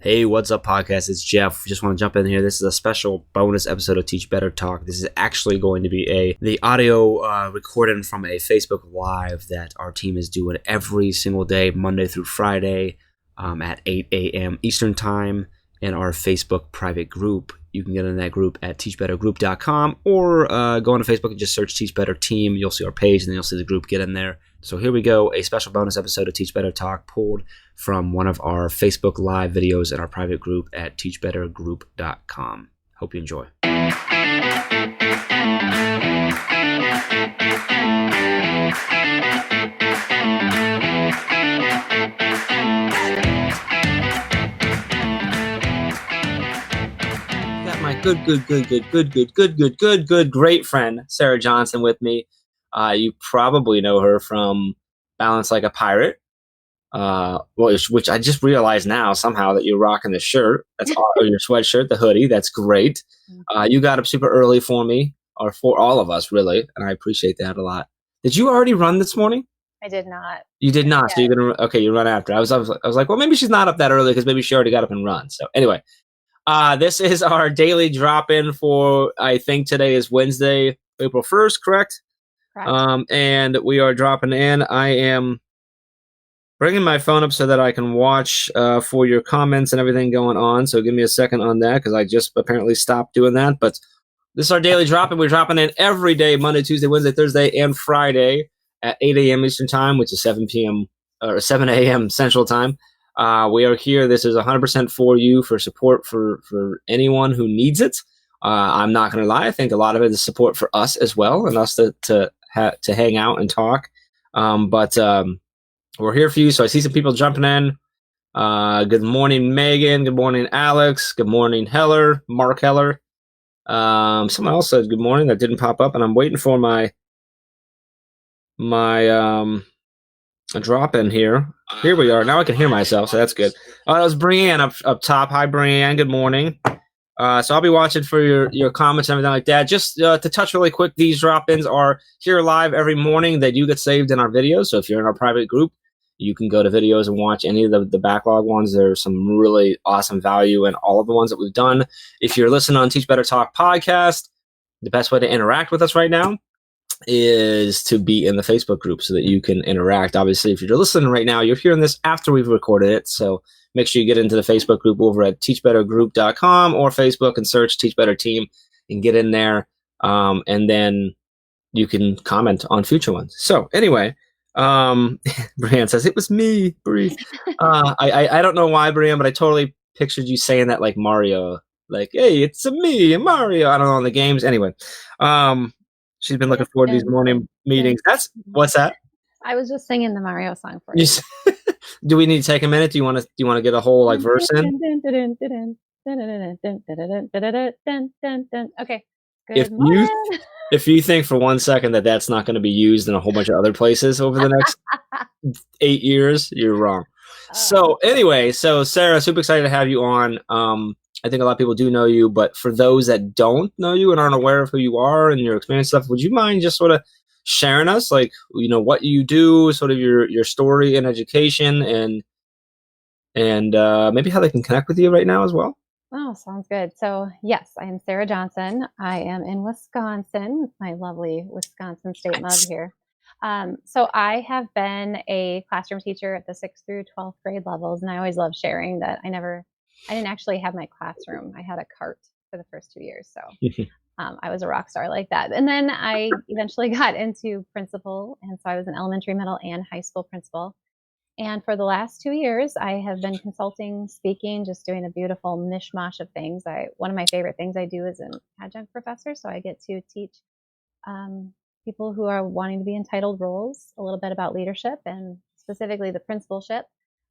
Hey, what's up, podcast? It's Jeff. Just want to jump in here. This is a special bonus episode of Teach Better Talk. This is actually going to be the audio recorded from a Facebook Live that our team is doing every single day, Monday through Friday, at 8 a.m. Eastern Time in our Facebook private group. You can get in that group at teachbettergroup.com or go on to Facebook and just search Teach Better Team. You'll see our page and then you'll see the group. Get in there. So here we go, a special bonus episode of Teach Better Talk pulled from one of our Facebook Live videos in our private group at teachbettergroup.com. Hope you enjoy. Got my good, great friend, Sarah Johnson with me. You probably know her from Balance Like a Pirate. Which I just realized now somehow that you're rocking the shirt. That's or your sweatshirt, the hoodie. That's great. You got up super early for me, or for all of us, really, and I appreciate that a lot. Did you already run this morning? I did not. You did not. So you're gonna okay. You run after. I was like, well, maybe she's not up that early because maybe she already got up and run. So anyway, this is our daily drop in for. I think today is Wednesday, April 1st, correct? Correct. And we are dropping in. I am bringing my phone up so that I can watch for your comments and everything going on. So give me a second on that because I just apparently stopped doing that. But this is our daily drop, and we're dropping in every day, Monday, Tuesday, Wednesday, Thursday, and Friday at 8 a.m. Eastern Time, which is 7 p.m. or 7 a.m. Central Time. We are here. This is 100% for you, for support for anyone who needs it. I'm not going to lie. I think a lot of it is support for us as well, and us to hang out and talk. But we're here for you. So I see some people jumping in. Good morning, Megan. Good morning, Alex. Good morning, Heller. Mark Heller. Someone else said good morning that didn't pop up, and I'm waiting for my drop in here. Here we are. Now I can hear myself, so that's good. That was Brianne up top. Hi, Brianne. Good morning. So I'll be watching for your comments and everything like that. Just to touch really quick, these drop-ins are here live every morning. They do get saved in our videos. So if you're in our private group, you can go to videos and watch any of the backlog ones. There's some really awesome value in all of the ones that we've done. If you're listening on Teach Better Talk podcast, the best way to interact with us right now is to be in the Facebook group so that you can interact. Obviously, if you're listening right now, you're hearing this after we've recorded it. So make sure you get into the Facebook group over at teachbettergroup.com or Facebook and search Teach Better Team and get in there. And then you can comment on future ones. So anyway, Brianne says, it was me, Brie. I don't know why, Brianne, but I totally pictured you saying that like Mario. Like, hey, it's me, Mario. I don't know, in the games. Anyway, she's been looking forward to these morning meetings. What's that? I was just singing the Mario song for you. Do we need to take a minute? Do you want to get a whole like verse in? Okay. Good morning. If you think for 1 second that that's not going to be used in a whole bunch of other places over the next 8 years, you're wrong. So anyway, Sarah, super excited to have you on. I think a lot of people do know you, but for those that don't know you and aren't aware of who you are and your experience stuff, would you mind just sort of sharing us, like, what you do, sort of your story in education, and maybe how they can connect with you right now as well? Oh, sounds good. So yes, I am Sarah Johnson. I am in Wisconsin with my lovely Wisconsin State mug here. So I have been a classroom teacher at the 6th through 12th grade levels, and I always love sharing that I didn't actually have my classroom. I had a cart for the first 2 years. So I was a rock star like that. And then I eventually got into principal. And so I was an elementary, middle, and high school principal. And for the last 2 years, I have been consulting, speaking, just doing a beautiful mishmash of things. One of my favorite things I do is an adjunct professor. So I get to teach people who are wanting to be in titled roles a little bit about leadership and specifically the principalship.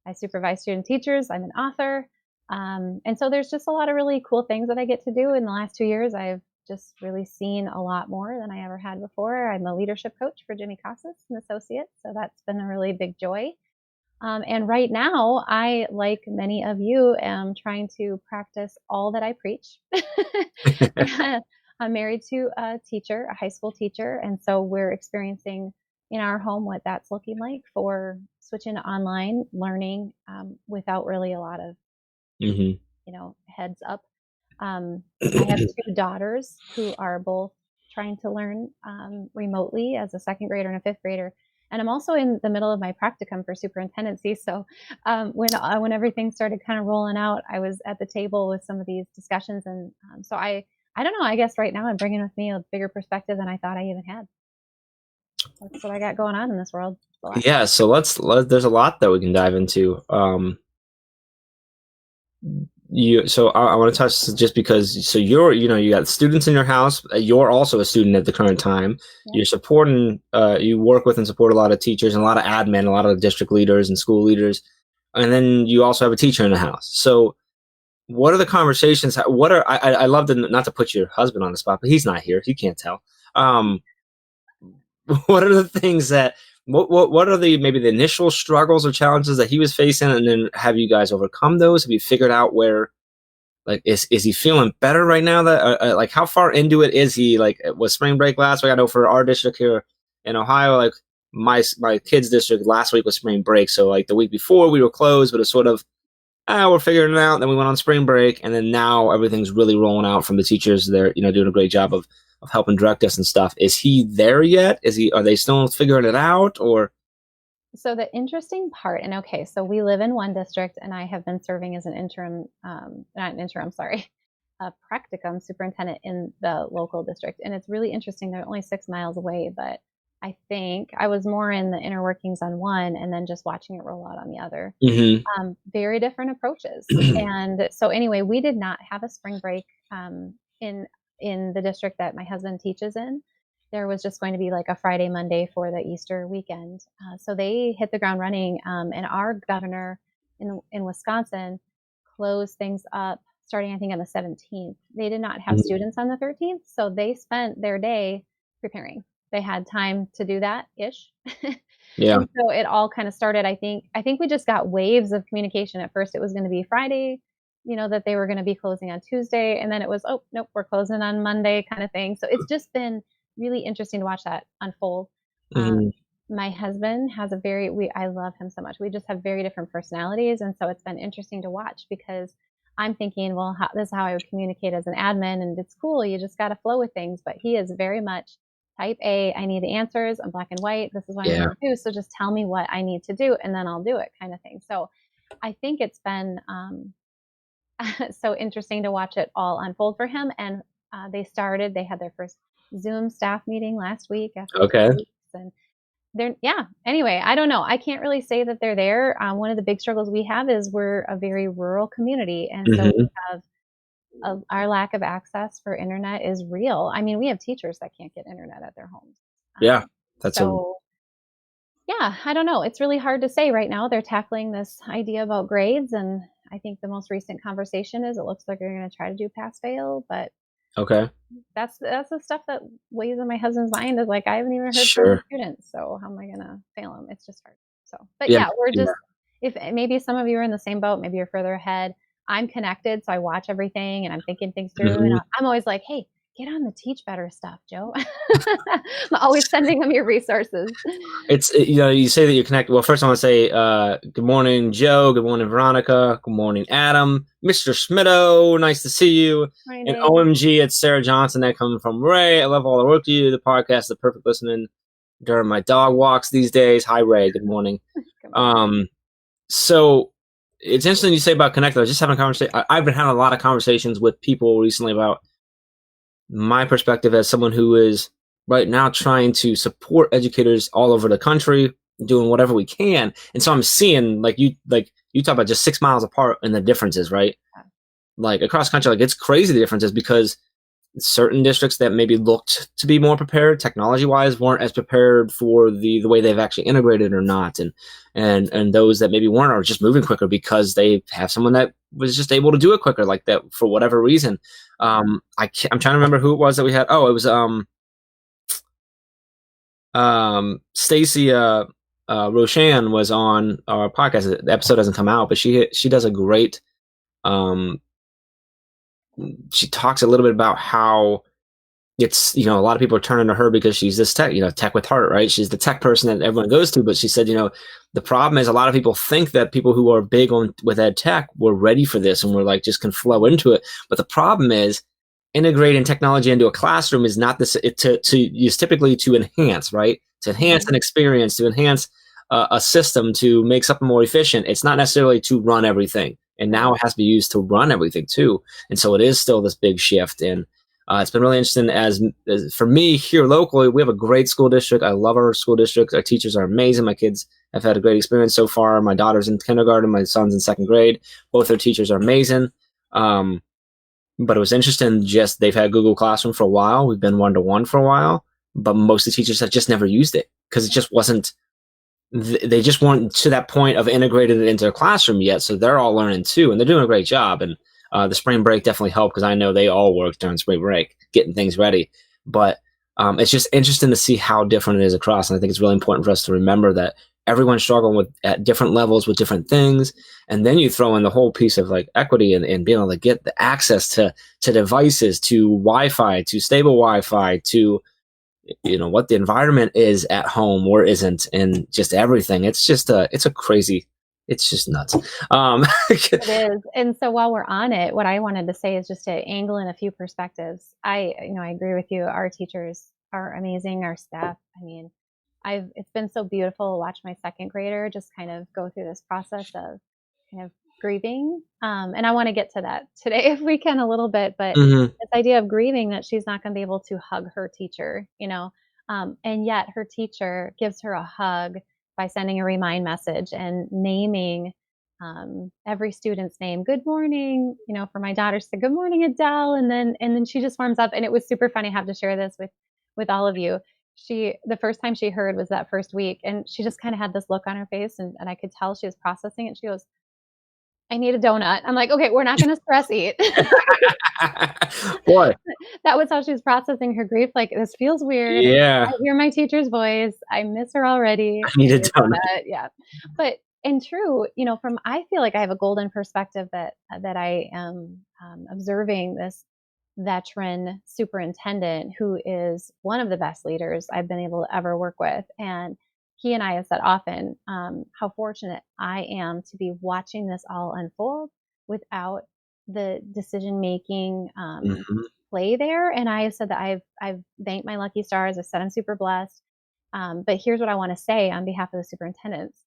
I supervise student teachers. I'm an author. And so there's just a lot of really cool things that I get to do. In the last 2 years, I've just really seen a lot more than I ever had before. I'm a leadership coach for Jimmy Casas and Associates. So that's been a really big joy. And right now, I, like many of you, am trying to practice all that I preach. I'm married to a teacher, a high school teacher, and so we're experiencing in our home what that's looking like for switching to online learning without really a lot of Hmm. Heads up. I have two daughters who are both trying to learn remotely as a second grader and a fifth grader. And I'm also in the middle of my practicum for superintendency. So when everything started kind of rolling out, I was at the table with some of these discussions, and so I don't know. I guess right now I'm bringing with me a bigger perspective than I thought I even had. That's what I got going on in this world. Yeah, so there's a lot that we can dive into. I want to touch just because you got students in your house. You're also a student at the current time. Yeah. You're supporting. You work with and support a lot of teachers and a lot of admin, a lot of district leaders and school leaders, and then you also have a teacher in the house. So, what are the conversations? I love to not to put your husband on the spot, but he's not here. He can't tell. What are the things that what are the maybe the initial struggles or challenges that he was facing, and then have you guys overcome those? Have you figured out where, like, is he feeling better right now? That like, how far into it is he? Like, was spring break last week? I know for our district here in Ohio, like my kids' district last week was spring break, so like the week before we were closed, but it's sort of we're figuring it out. Then we went on spring break, and then now everything's really rolling out from the teachers. They're doing a great job of helping direct us and stuff. Is he there yet? Are they still figuring it out, or? So the interesting part, and okay, so we live in one district, and I have been serving as an interim, not an interim, sorry, a practicum superintendent in the local district. And it's really interesting. They're only 6 miles away, but I think I was more in the inner workings on one and then just watching it roll out on the other. Mm-hmm. Very different approaches. And so anyway, we did not have a spring break in the district that my husband teaches in. There was just going to be like a Friday, Monday for the Easter weekend. So they hit the ground running. And our governor in Wisconsin closed things up starting, I think, on the 17th. They did not have students on the 13th. So they spent their day preparing. They had time to do that ish. Yeah. And so it all kind of started. I think we just got waves of communication. At first it was going to be Friday, that they were going to be closing on Tuesday. And then it was, oh, nope, we're closing on Monday kind of thing. So it's just been really interesting to watch that unfold. My husband has I love him so much. We just have very different personalities. And so it's been interesting to watch because I'm thinking, well, this is how I would communicate as an admin, and it's cool. You just got to flow with things. But he is very much type A. I need the answers. I'm black and white. This is what I'm going to do. So just tell me what I need to do, and then I'll do it, kind of thing. So I think it's been so interesting to watch it all unfold for him. And they had their first Zoom staff meeting last week after 2 weeks, and anyway, I don't know. I can't really say that they're there. One of the big struggles we have is we're a very rural community. And so we have our lack of access for internet is real. I mean, we have teachers that can't get internet at their homes. Yeah. I don't know. It's really hard to say right now. They're tackling this idea about grades. And I think the most recent conversation is it looks like they're going to try to do pass fail, but okay. That's the stuff that weighs in my husband's mind, is like, I haven't even heard from the students. So how am I going to fail them? It's just hard. So, but we're just, if maybe some of you are in the same boat, maybe you're further ahead. I'm connected. So I watch everything and I'm thinking things through, and I'm always like, hey, get on the Teach Better stuff, Joe. I'm always sending them your resources. It's, you say that you're connected. Well, first I want to say good morning, Joe. Good morning, Veronica. Good morning, Adam. Mr. Smitto, nice to see you. Morning, and OMG, it's Sarah Johnson. That coming from Ray. I love all the work you do. The podcast is the perfect listening during my dog walks these days. Hi, Ray. Good morning. So it's interesting you say about connected. I was just having a conversation. I've been having a lot of conversations with people recently about my perspective as someone who is right now trying to support educators all over the country, doing whatever we can. And so I'm seeing, like you talk about just 6 miles apart and the differences, right? Like across country, like it's crazy the differences, because certain districts that maybe looked to be more prepared technology wise weren't as prepared for the way they've actually integrated or not. And those that maybe weren't are just moving quicker because they have someone that was just able to do it quicker, like that, for whatever reason. I'm trying to remember who it was that we had. Oh, it was Stacy Roshan was on our podcast. The episode hasn't come out, but she does a great she talks a little bit about how it's, a lot of people are turning to her because she's this tech, tech with heart, right? She's the tech person that everyone goes to. But she said, the problem is a lot of people think that people who are big on with ed tech were ready for this and we're like just can flow into it. But the problem is integrating technology into a classroom is not this is typically to enhance, right? To enhance an experience, to enhance a system, to make something more efficient. It's not necessarily to run everything. And now it has to be used to run everything too. And so it is still this big shift. And it's been really interesting as for me here locally, we have a great school district. I love our school district. Our teachers are amazing. My kids have had a great experience so far. My daughter's in kindergarten. My son's in second grade. Both their teachers are amazing. But it was interesting, just they've had Google Classroom for a while. We've been one-to-one for a while, but most of the teachers have just never used it because it just wasn't, they just weren't to that point of integrating it into their classroom yet. So they're all learning too, and they're doing a great job. And the spring break definitely helped because I know they all worked during spring break, getting things ready. But it's just interesting to see how different it is across. And I think it's really important for us to remember that everyone's struggling with at different levels with different things. And then you throw in the whole piece of like equity and being able to get the access to devices, to Wi-Fi, to stable Wi-Fi, to, what the environment is at home or isn't, and just everything. It's just it's a crazy, it's just nuts. It is. And so while we're on it, what I wanted to say is just to angle in a few perspectives. I agree with you. Our teachers are amazing. Our staff, it's been so beautiful to watch my second grader just kind of go through this process of kind of grieving. And I want to get to that today if we can a little bit, but this idea of grieving that she's not going to be able to hug her teacher, and yet her teacher gives her a hug by sending a remind message and naming every student's name. Good morning, for my daughter, she said, good morning, Adele. And then she just warms up. And it was super funny. I have to share this with all of you. The first time she heard was that first week, and she just kind of had this look on her face, and I could tell she was processing it. She goes, I need a donut. I'm like, okay, we're not going to stress eat. Boy. That was how she was processing her grief. Like, this feels weird. Yeah. I hear my teacher's voice. I miss her already. I need a donut. Yeah. But in true, I feel like I have a golden perspective that I am observing this veteran superintendent who is one of the best leaders I've been able to ever work with. And he and I have said often how fortunate I am to be watching this all unfold without the decision-making play there. And I have said that I've thanked my lucky stars. I said I'm super blessed. But here's what I want to say on behalf of the superintendents.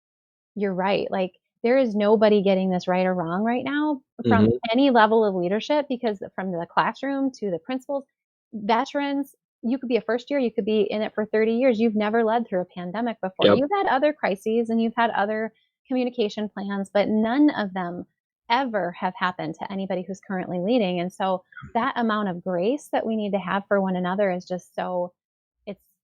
You're right. Like, there is nobody getting this right or wrong right now from any level of leadership, because from the classroom to the principals, veterans, you could be a first year, you could be in it for 30 years. You've never led through a pandemic before. Yep. You've had other crises and you've had other communication plans, but none of them ever have happened to anybody who's currently leading. And so that amount of grace that we need to have for one another is just so,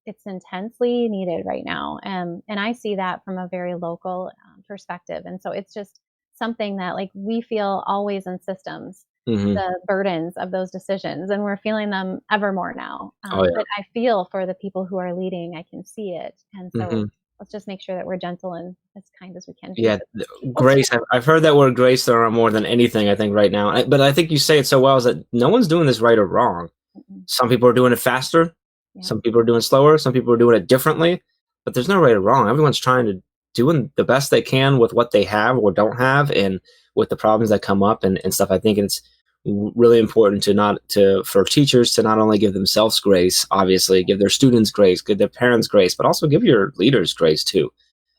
it's intensely needed right now. And I see that from a very local perspective. And so it's just something that, like, we feel always in systems, the burdens of those decisions, and we're feeling them ever more now. But I feel for the people who are leading, I can see it. And so let's just make sure that we're gentle and as kind as we can. Yeah, grace. I've heard that word grace there more than anything, I think, right now. But I think you say it so well, is that no one's doing this right or wrong. Some people are doing it faster. Yeah. Some people are doing slower. Some people are doing it differently. But there's no right or wrong. Everyone's trying to doing the best they can with what they have or don't have, and with the problems that come up and stuff. I think it's really important for teachers to not only give themselves grace, obviously, give their students grace, give their parents grace, but also give your leaders grace too.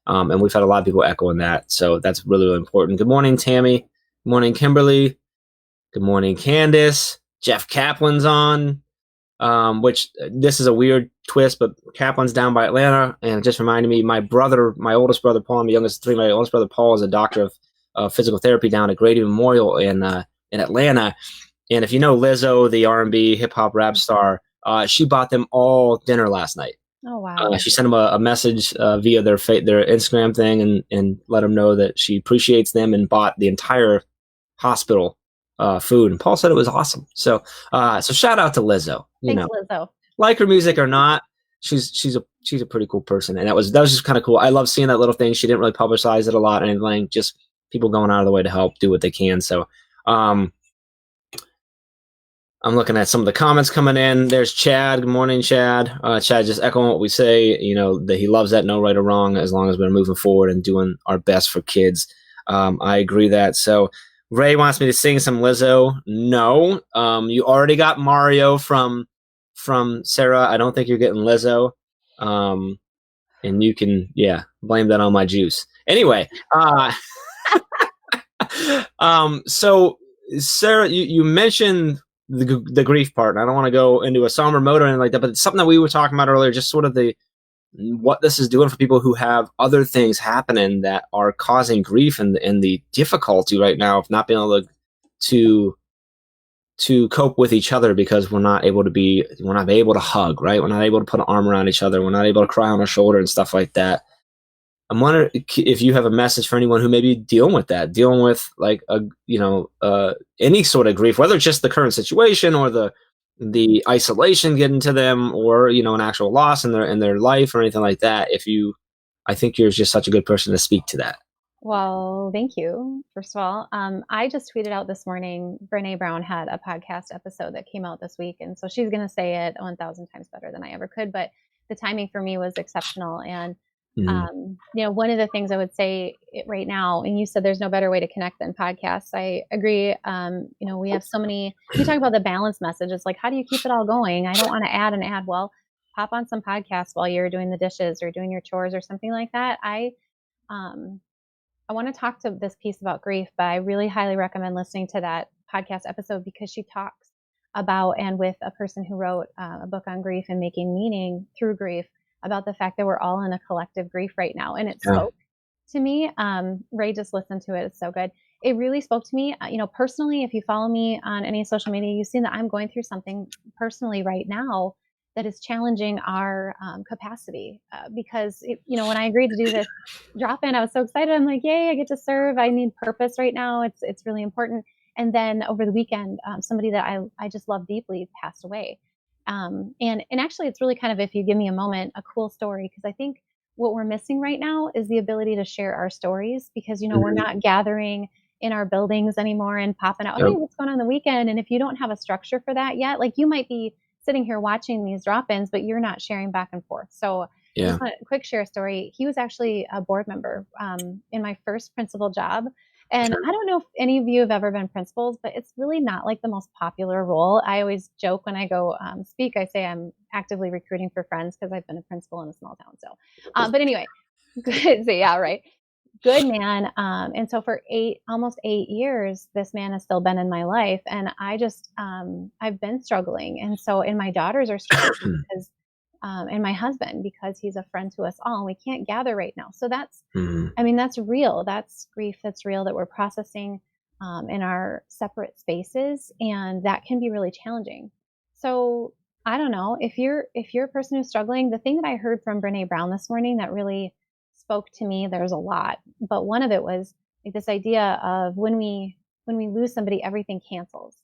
And we've had a lot of people echoing that. So that's really, really important. Good morning, Tammy. Good morning, Kimberly. Good morning, Candace. Jeff Kaplan's on. Which this is a weird twist, but Kaplan's down by Atlanta, and it just reminded me, my oldest brother Paul, I'm the youngest of three. My oldest brother Paul is a doctor of physical therapy down at Grady Memorial in Atlanta. And if you know Lizzo, the R&B hip hop rap star, she bought them all dinner last night. Oh wow! She sent them a message via their Instagram thing and let them know that she appreciates them, and bought the entire hospital food. And Paul said it was awesome. So shout out to Lizzo. Thanks, Lizzo. Like her music or not, she's a pretty cool person. And that was just kind of cool. I love seeing that little thing. She didn't really publicize it a lot, and like just people going out of the way to help do what they can. So I'm looking at some of the comments coming in. There's Chad. Good morning, Chad. Chad just echoing what we say, that he loves that no right or wrong as long as we're moving forward and doing our best for kids. I agree that. So Ray wants me to sing some Lizzo. No. You already got Mario from Sarah. I don't think you're getting Lizzo. And you can, blame that on my juice. Anyway, so Sarah, you mentioned the grief part, and I don't want to go into a somber mode or anything like that, but it's something that we were talking about earlier, just sort of what this is doing for people who have other things happening that are causing grief and the difficulty right now of not being able to cope with each other because we're not able to hug, right? We're not able to put an arm around each other. We're not able to cry on our shoulder and stuff like that. I'm wondering if you have a message for anyone who may be dealing with like any sort of grief, whether it's just the current situation or the isolation getting to them, or an actual loss in their life or anything like that. I think you're just such a good person to speak to that. Well, thank you. First of all, I just tweeted out this morning, Brene Brown had a podcast episode that came out this week. And so she's going to say it 1,000 times better than I ever could. But the timing for me was exceptional. And, one of the things I would say right now, and you said there's no better way to connect than podcasts. I agree. We have so many, you talk about the balance message. It's like, how do you keep it all going? I don't want to add an ad. Well, pop on some podcasts while you're doing the dishes or doing your chores or something like that. I want to talk to this piece about grief, but I really highly recommend listening to that podcast episode because she talks about, and with a person who wrote a book on grief and making meaning through grief, about the fact that we're all in a collective grief right now. And it spoke to me. Ray just listened to it. It's so good. It really spoke to me. Personally, if you follow me on any social media, you've seen that I'm going through something personally right now that is challenging our capacity because, when I agreed to do this drop-in, I was so excited. I'm like, yay, I get to serve. I need purpose right now. It's really important. And then over the weekend, somebody that I just love deeply passed away. And actually, it's really kind of, if you give me a moment, a cool story, because I think what we're missing right now is the ability to share our stories because, we're not gathering in our buildings anymore and popping out, hey, what's going on the weekend? And if you don't have a structure for that yet, like you might be sitting here watching these drop-ins, but you're not sharing back and forth. So just want a quick share story. He was actually a board member in my first principal job. And I don't know if any of you have ever been principals, but it's really not like the most popular role. I always joke when I go speak, I say I'm actively recruiting for friends because I've been a principal in a small town. So, but anyway, good. So yeah, right. Good man. And so for almost 8 years, this man has still been in my life. And I just, I've been struggling. And so, and my daughters are struggling because, and my husband, because he's a friend to us all and we can't gather right now. So that's, that's real. That's grief. That's real that we're processing in our separate spaces. And that can be really challenging. So I don't know if you're a person who's struggling. The thing that I heard from Brene Brown this morning that really spoke to me, there's a lot, but one of it was like this idea of when we lose somebody, everything cancels.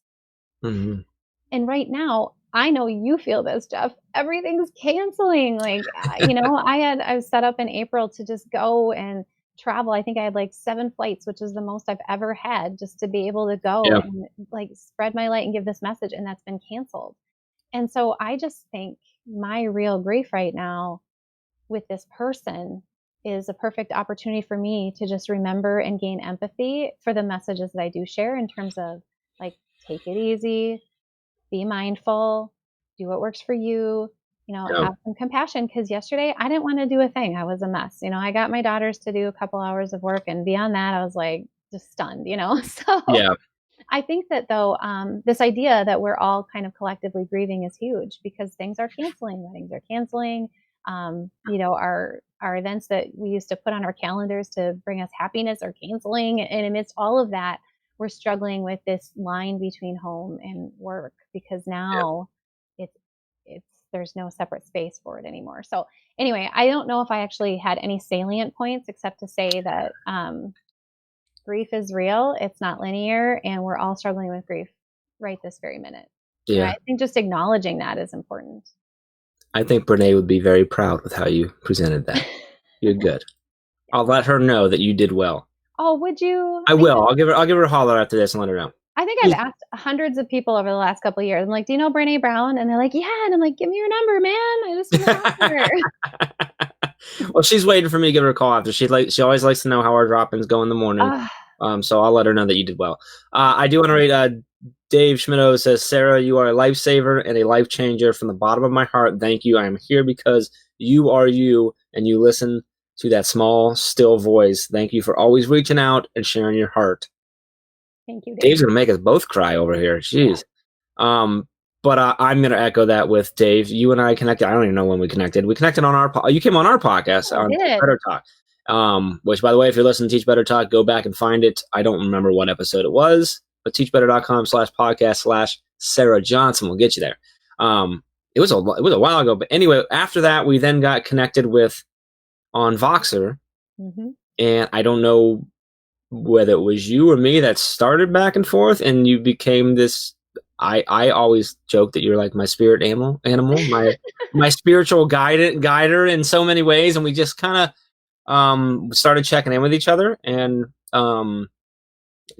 And right now, I know you feel this, Jeff. Everything's canceling. Like, I was set up in April to just go and travel. I think I had like 7 flights, which is the most I've ever had, just to be able to go and like spread my light and give this message. And that's been canceled. And so I just think my real grief right now with this person is a perfect opportunity for me to just remember and gain empathy for the messages that I do share in terms of like, take it easy, be mindful, do what works for you, have some compassion. Because yesterday I didn't want to do a thing. I was a mess. I got my daughters to do a couple hours of work. And beyond that, I was like, just stunned, So I think that though, this idea that we're all kind of collectively grieving is huge because things are canceling, weddings are canceling. Our events that we used to put on our calendars to bring us happiness are canceling. And amidst all of that, we're struggling with this line between home and work because now there's no separate space for it anymore. So anyway, I don't know if I actually had any salient points except to say that grief is real. It's not linear, and we're all struggling with grief right this very minute. Yeah, and I think just acknowledging that is important. I think Brene would be very proud with how you presented that. You're good. I'll let her know that you did well. Oh, would you? I will. I'll give her a holler after this and let her know. I think I've asked hundreds of people over the last couple of years. I'm like, "Do you know Brené Brown?" And they're like, "Yeah." And I'm like, "Give me your number, man. I just want to talk to her." Well, she's waiting for me to give her a call after. She always likes to know how our drop-ins go in the morning. Ah, So I'll let her know that you did well. I do want to read. Dave Schmidt says, Sarah, you are a lifesaver and a life changer from the bottom of my heart. Thank you. I am here because you are you, and you listen to that small, still voice. Thank you for always reaching out and sharing your heart. thank you, Dave. Dave's gonna make us both cry over here. Jeez. But I'm gonna echo that with Dave. You and I connected. I don't even know when we connected. We connected on our. You came on our podcast on Teach Better Talk. Which, by the way, if you're listening to Teach Better Talk, go back and find it. I don't remember what episode it was, but teachbetter.com/podcast/Sarah Johnson will get you there. It was a while ago, but anyway, after that, we then got connected with on Voxer, and I don't know whether it was you or me that started back and forth, and you became this. I always joke that you're like my spirit animal, my spiritual guider in so many ways, and we just kind of started checking in with each other, and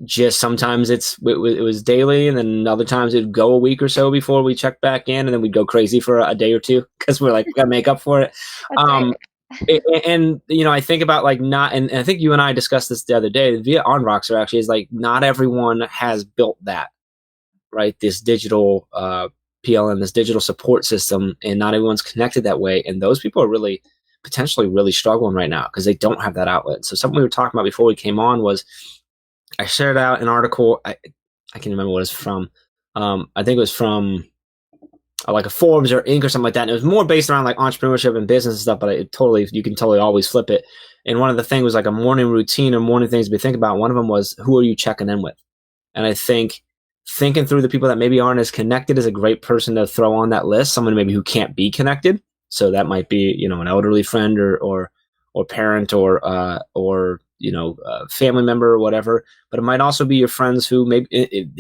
just sometimes it was daily, and then other times it'd go a week or so before we checked back in, and then we'd go crazy for a day or two because we're like, we gotta make up for it. And I think about like not, and I think you and I discussed this the other day via on Voxer actually, is like not everyone has built that, right? This digital PLN, this digital support system, and not everyone's connected that way. And those people are really potentially really struggling right now because they don't have that outlet. So something we were talking about before we came on was I shared out an article. I can't remember what it's from. I think it was from like a Forbes or Inc. or something like that. And it was more based around like entrepreneurship and business and stuff, but you can totally always flip it. And one of the things was like a morning routine or morning things we think about. One of them was, who are you checking in with? And I think thinking through the people that maybe aren't as connected is a great person to throw on that list. Someone maybe who can't be connected. So that might be, an elderly friend or parent or family member or whatever. But it might also be your friends who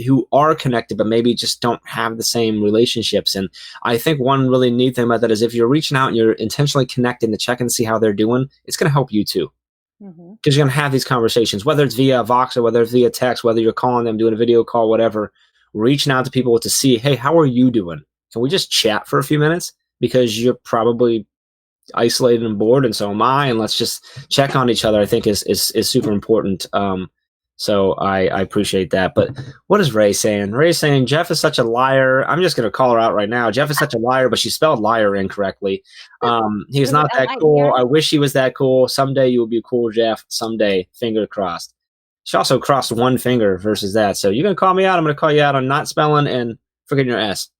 who are connected, but maybe just don't have the same relationships. And I think one really neat thing about that is if you're reaching out and you're intentionally connecting to check and see how they're doing, it's going to help you too. Because you're going to have these conversations, whether it's via Vox or whether it's via text, whether you're calling them, doing a video call, whatever, reaching out to people to see, hey, how are you doing? Can we just chat for a few minutes? Because you're probably isolated and bored, and so am I, and let's just check on each other, I think is super important. So I appreciate that. But what is Ray saying? Ray's saying Jeff is such a liar. I'm just going to call her out right now. Jeff is such a liar, but she spelled liar incorrectly. He's not that cool. I wish he was that cool. Someday you will be cool, Jeff. Someday. Finger crossed. She also crossed one finger versus that. So you're going to call me out. I'm going to call you out on not spelling and forgetting your S.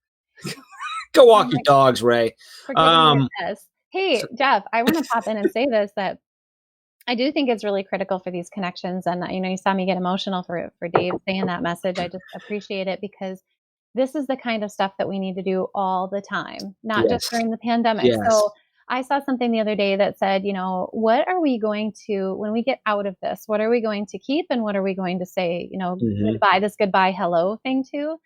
Go walk your dogs, Ray. Forgetting your S. Hey, Jeff, I want to pop in and say this, that I do think it's really critical for these connections. And, you saw me get emotional for Dave saying that message. I just appreciate it because this is the kind of stuff that we need to do all the time, not just during the pandemic. Yes. So I saw something the other day that said, what are we going to, when we get out of this, what are we going to keep and what are we going to say, goodbye, this goodbye, hello thing to?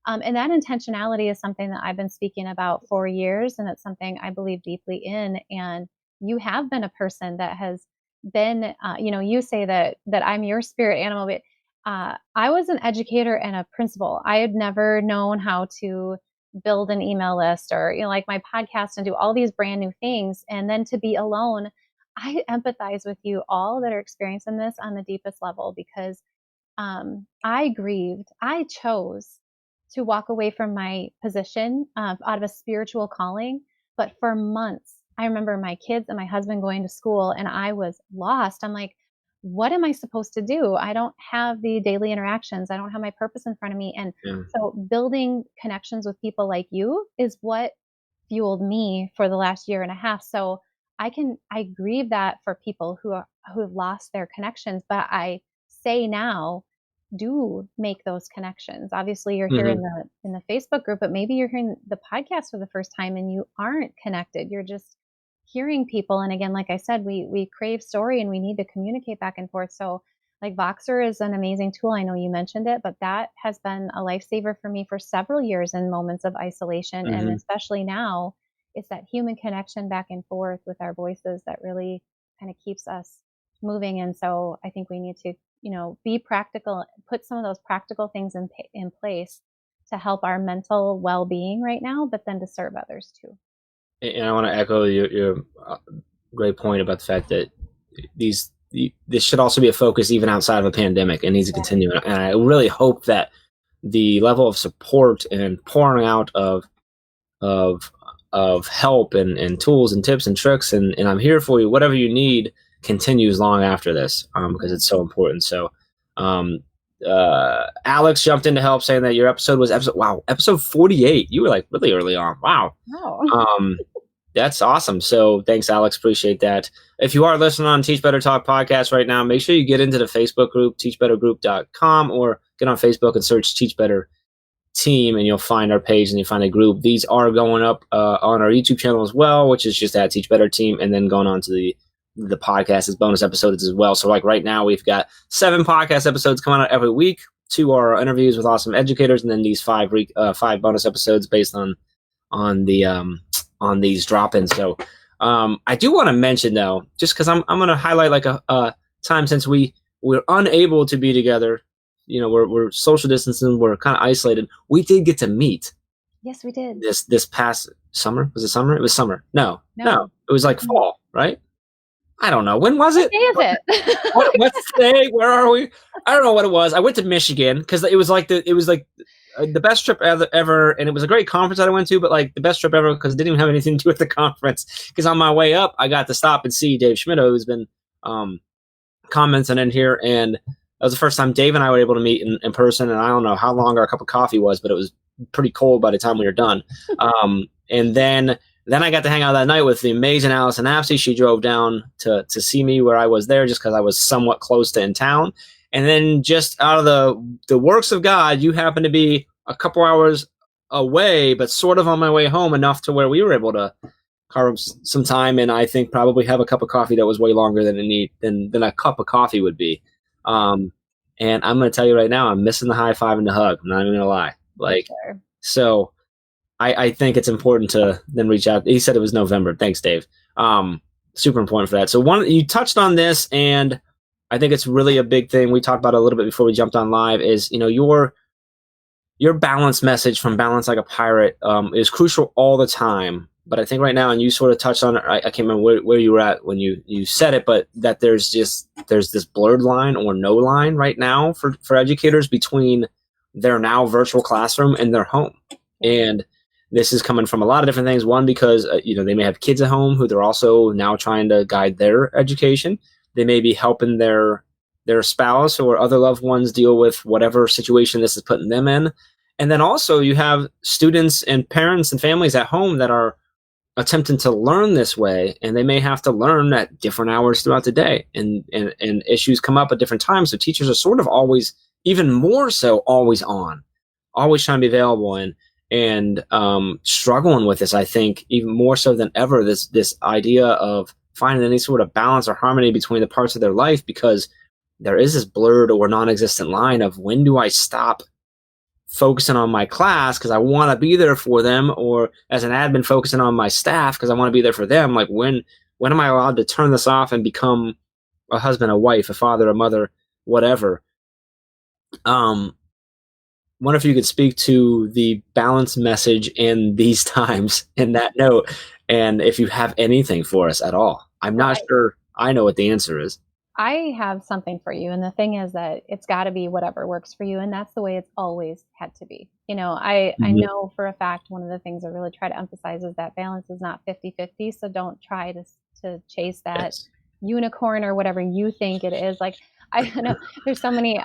And that intentionality is something that I've been speaking about for years. And it's something I believe deeply in. And you have been a person that has been, you say that I'm your spirit animal, but I was an educator and a principal. I had never known how to build an email list or, like my podcast and do all these brand new things. And then to be alone, I empathize with you all that are experiencing this on the deepest level because I grieved. I chose to walk away from my position out of a spiritual calling. But for months, I remember my kids and my husband going to school and I was lost. I'm like, what am I supposed to do? I don't have the daily interactions. I don't have my purpose in front of me. And so building connections with people like you is what fueled me for the last year and a half. So I grieve that for people who have lost their connections, but I say now, do make those connections. Obviously you're here in the Facebook group, but maybe you're hearing the podcast for the first time and you aren't connected. You're just hearing people. And again, like I said, we crave story and we need to communicate back and forth. So like Voxer is an amazing tool. I know you mentioned it, but that has been a lifesaver for me for several years in moments of isolation. And especially now, it's that human connection back and forth with our voices that really kind of keeps us moving. And so I think we need to be practical, put some of those practical things in place to help our mental well-being right now, but then to serve others too. And I want to echo your great point about the fact that this should also be a focus even outside of a pandemic and needs to continue. And I really hope that the level of support and pouring out of help and tools and tips and tricks and I'm here for you, whatever you need, continues long after this, because it's so important. So Alex jumped in to help, saying that your episode was episode 48. You were like really early on. Wow. Oh. That's awesome. So thanks, Alex. Appreciate that. If you are listening on Teach Better Talk podcast right now, make sure you get into the Facebook group, teachbettergroup.com, or get on Facebook and search Teach Better Team, and you'll find our page and you'll find a group. These are going up on our YouTube channel as well, which is just at Teach Better Team, and then going on to the podcast as bonus episodes as well. So like right now, we've got 7 podcast episodes coming out every week. 2 are interviews with awesome educators, and then these 5 bonus episodes based on these drop-ins. So I do want to mention though, just because I'm going to highlight like a time since we're unable to be together. We're social distancing. We're kind of isolated. We did get to meet. Yes, we did. This past summer. Was it summer? It was summer. No. It was like fall, right? I don't know. When was it? What day is it? What's the day? Where are we? I don't know what it was. I went to Michigan because it was like the best trip ever, and it was a great conference that I went to, but like the best trip ever because it didn't even have anything to do with the conference. Because on my way up, I got to stop and see Dave Schmittou, who's been commenting in here, and that was the first time Dave and I were able to meet in person. And I don't know how long our cup of coffee was, but it was pretty cold by the time we were done. And then I got to hang out that night with the amazing Allison Apsey. She drove down to see me where I was there just because I was somewhat close to in town. And then just out of the works of God, you happen to be a couple hours away, but sort of on my way home enough to where we were able to carve some time and I think probably have a cup of coffee that was way longer than a cup of coffee would be. And I'm going to tell you right now, I'm missing the high five and the hug. I'm not even going to lie. So I think it's important to then reach out. He said it was November. Thanks, Dave. Super important for that. So you touched on this, and I think it's really a big thing. We talked about it a little bit before we jumped on live is, your balance message from Balance Like a Pirate is crucial all the time. But I think right now, and you sort of touched on it, I can't remember where you were at when you said it, but that there's this blurred line or no line right now for educators between their now virtual classroom and their home. And this is coming from a lot of different things. One, because they may have kids at home who they're also now trying to guide their education. They may be helping their spouse or other loved ones deal with whatever situation this is putting them in. And then also you have students and parents and families at home that are attempting to learn this way, and they may have to learn at different hours throughout the day, and issues come up at different times. So teachers are sort of always, even more so, always on, always trying to be available and struggling with this. I think even more so than ever, this idea of finding any sort of balance or harmony between the parts of their life, because there is this blurred or non-existent line of when do I stop focusing on my class because I want to be there for them, or as an admin focusing on my staff because I want to be there for them. Like when am I allowed to turn this off and become a husband, a wife, a father, a mother, whatever? Wonder if you could speak to the balance message in these times in that note, and if you have anything for us at all. I'm not sure I know what the answer is. I have something for you. And the thing is that it's got to be whatever works for you. And that's the way it's always had to be. I know for a fact, one of the things I really try to emphasize is that balance is not 50-50. So don't try to chase that unicorn or whatever you think it is. Like, I know there's so many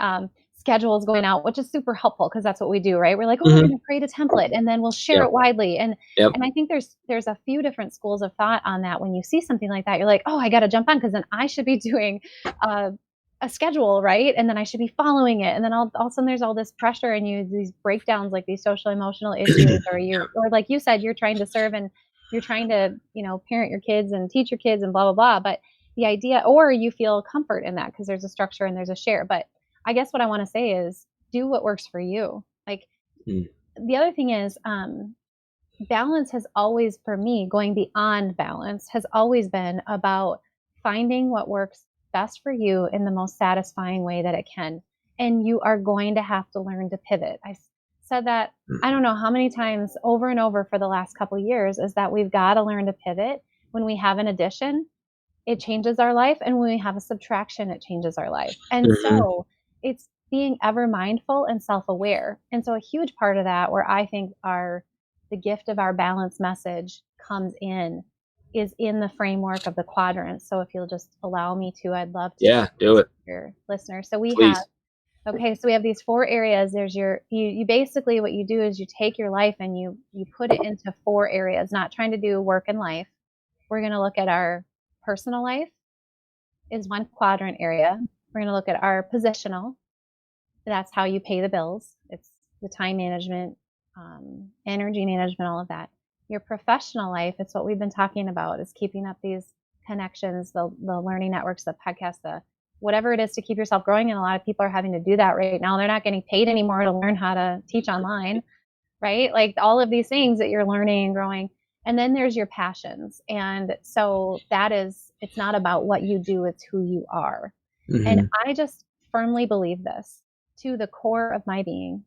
schedules going out, which is super helpful because that's what we do, right? We're like, we're going to create a template and then we'll share it widely. And I think there's a few different schools of thought on that. When you see something like that, you're like, oh, I got to jump on because then I should be doing a schedule, right? And then I should be following it. And then all of a sudden there's all this pressure and these breakdowns, like these social emotional issues, or like you said, you're trying to serve and you're trying to, parent your kids and teach your kids and blah, blah, blah. But the idea, or you feel comfort in that because there's a structure and there's a share. But I guess what I want to say is do what works for you. Like the other thing is balance has always, for me, going beyond balance has always been about finding what works best for you in the most satisfying way that it can. And you are going to have to learn to pivot. I said that I don't know how many times over and over for the last couple of years, is that we've got to learn to pivot. When we have an addition, it changes our life. And when we have a subtraction, it changes our life. And so it's being ever mindful and self-aware. And so a huge part of that, where I think the gift of our balance message comes in, is in the framework of the quadrants. So if you'll just allow me to, I'd love to do it, your listeners. So we please. so we have these 4 areas. There's you basically, what you do is you take your life and you put it into 4 areas, not trying to do work and life. We're going to look at our personal life is one quadrant area. We're going to look at our positional. That's how you pay the bills. It's the time management, energy management, all of that. Your professional life, it's what we've been talking about, is keeping up these connections, the learning networks, the podcasts, the whatever it is to keep yourself growing. And a lot of people are having to do that right now. They're not getting paid anymore to learn how to teach online, right? Like all of these things that you're learning and growing. And then there's your passions. And so it's not about what you do, it's who you are. And I just firmly believe this to the core of my being,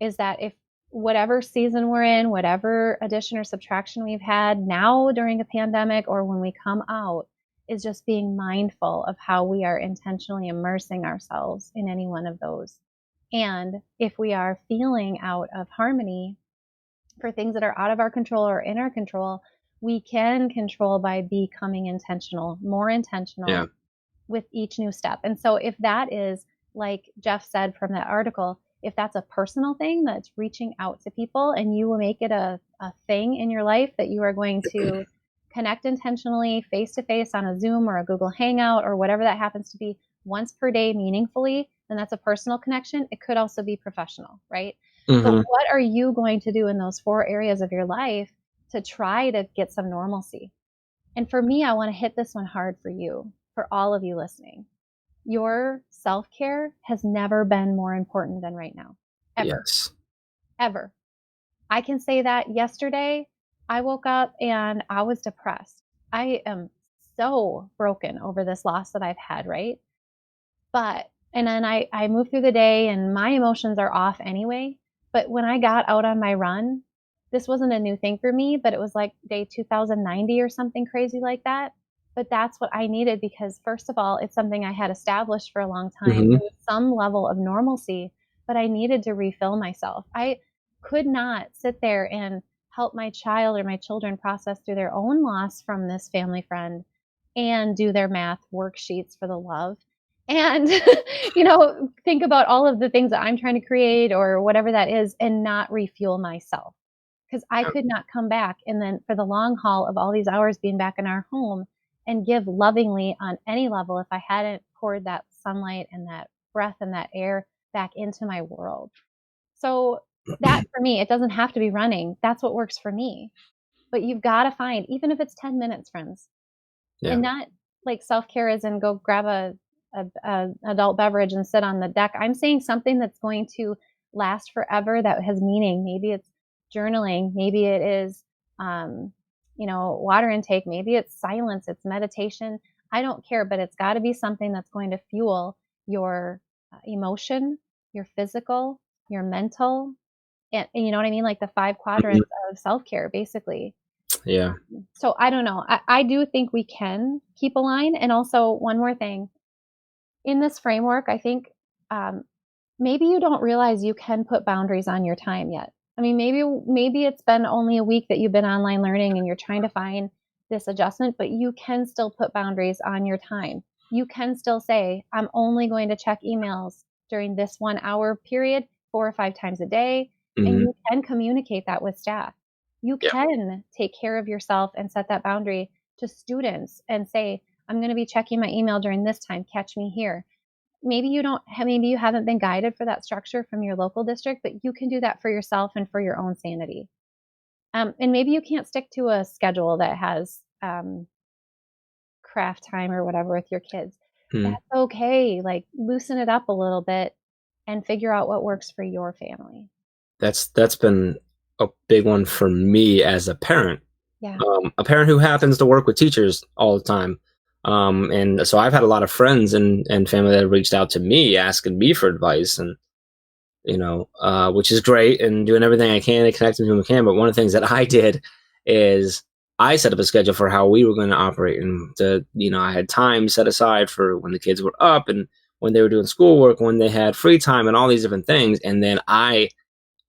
is that if whatever season we're in, whatever addition or subtraction we've had now during a pandemic or when we come out, is just being mindful of how we are intentionally immersing ourselves in any one of those. And if we are feeling out of harmony for things that are out of our control or in our control, we can control by becoming intentional, more intentional with each new step. And so if that is, like Jeff said from that article, if that's a personal thing that's reaching out to people, and you will make it a thing in your life that you are going to connect intentionally face to face on a Zoom or a Google Hangout or whatever that happens to be once per day meaningfully, then that's a personal connection. It could also be professional, right? But what are you going to do in those 4 areas of your life to try to get some normalcy? And for me, I want to hit this one hard for you, for all of you listening. Your self-care has never been more important than right now. Ever. Yes. Ever. I can say that yesterday I woke up and I was depressed. I am so broken over this loss that I've had, right? And then I move through the day and my emotions are off anyway. But when I got out on my run, this wasn't a new thing for me, but it was like day 2090 or something crazy like that. But that's what I needed, because first of all, it's something I had established for a long time, with some level of normalcy, but I needed to refill myself. I could not sit there and help my child or my children process through their own loss from this family friend and do their math worksheets for the love. And, think about all of the things that I'm trying to create or whatever that is, and not refuel myself. Because I could not come back and then for the long haul of all these hours being back in our home and give lovingly on any level if I hadn't poured that sunlight and that breath and that air back into my world. So that, for me, it doesn't have to be running. That's what works for me. But you've got to find, even if it's 10 minutes, friends, and not like self-care is and go grab a adult beverage and sit on the deck. I'm saying something that's going to last forever, that has meaning. Maybe it's journaling. Maybe it is, water intake. Maybe it's silence. It's meditation. I don't care, but it's got to be something that's going to fuel your emotion, your physical, your mental, and you know what I mean? Like the 5 quadrants of self-care, basically. Yeah. So I don't know. I do think we can keep a line. And also one more thing in this framework, I think maybe you don't realize you can put boundaries on your time yet. I mean, maybe it's been only a week that you've been online learning and you're trying to find this adjustment, but you can still put boundaries on your time. You can still say, I'm only going to check emails during this 1 hour period 4 or 5 times a day. And you can communicate that with staff. You can take care of yourself and set that boundary to students and say, I'm going to be checking my email during this time. Catch me here. Maybe you haven't been guided for that structure from your local district, but you can do that for yourself and for your own sanity. And maybe you can't stick to a schedule that has craft time or whatever with your kids. That's okay. Like, loosen it up a little bit and figure out what works for your family. That's been a big one for me as a parent. Yeah. A parent who happens to work with teachers all the time. And so I've had a lot of friends and family that have reached out to me asking me for advice, and which is great, and doing everything I can to connect with whom I can. But one of the things that I did is I set up a schedule for how we were going to operate, and I had time set aside for when the kids were up and when they were doing schoolwork, when they had free time, and all these different things. And then I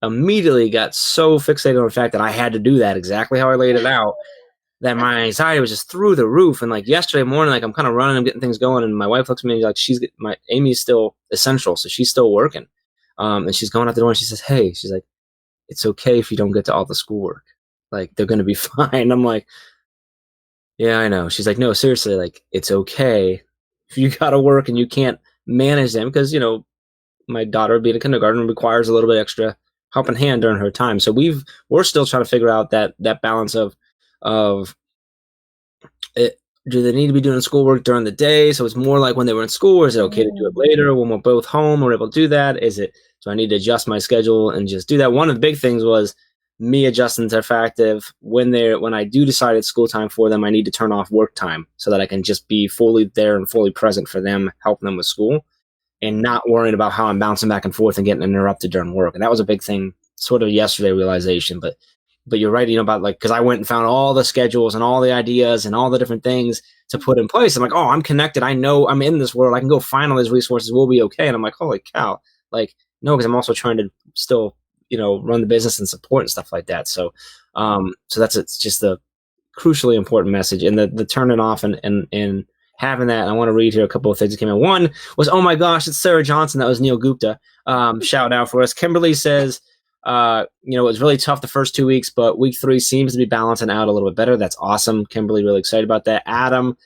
immediately got so fixated on the fact that I had to do that exactly how I laid it out, that my anxiety was just through the roof. And like yesterday morning, like I'm kind of running, I'm getting things going, and my wife looks at me like Amy's still essential, so she's still working. And she's going out the door and she says, "Hey," she's like, "it's okay if you don't get to all the schoolwork. Like, they're going to be fine." I'm like, "Yeah, I know." She's like, "No, seriously, like, it's okay if you got to work and you can't manage them." Because, my daughter being in kindergarten requires a little bit extra helping hand during her time. So we're still trying to figure out that balance of it. Do they need to be doing schoolwork during the day? So it's more like when they were in school, or is it okay to do it later when we're both home, we're able to do that? So I need to adjust my schedule and just do that. One of the big things was me adjusting to the fact of when I do decide it's school time for them, I need to turn off work time so that I can just be fully there and fully present for them, helping them with school, and not worrying about how I'm bouncing back and forth and getting interrupted during work. And that was a big thing, sort of yesterday realization. But you're right, about because I went and found all the schedules and all the ideas and all the different things to put in place. I'm like, oh, I'm connected. I know I'm in this world. I can go find all these resources. We'll be okay. And I'm like, holy cow. Like, no, because I'm also trying to still, run the business and support and stuff like that. So, it's just a crucially important message. And the turning off and having that. And I want to read here a couple of things that came in. One was, oh my gosh, it's Sarah Johnson. That was Neil Gupta. Shout out for us. Kimberly says, it was really tough the first 2 weeks, but week 3 seems to be balancing out a little bit better. That's awesome. Kimberly, really excited about that. Adam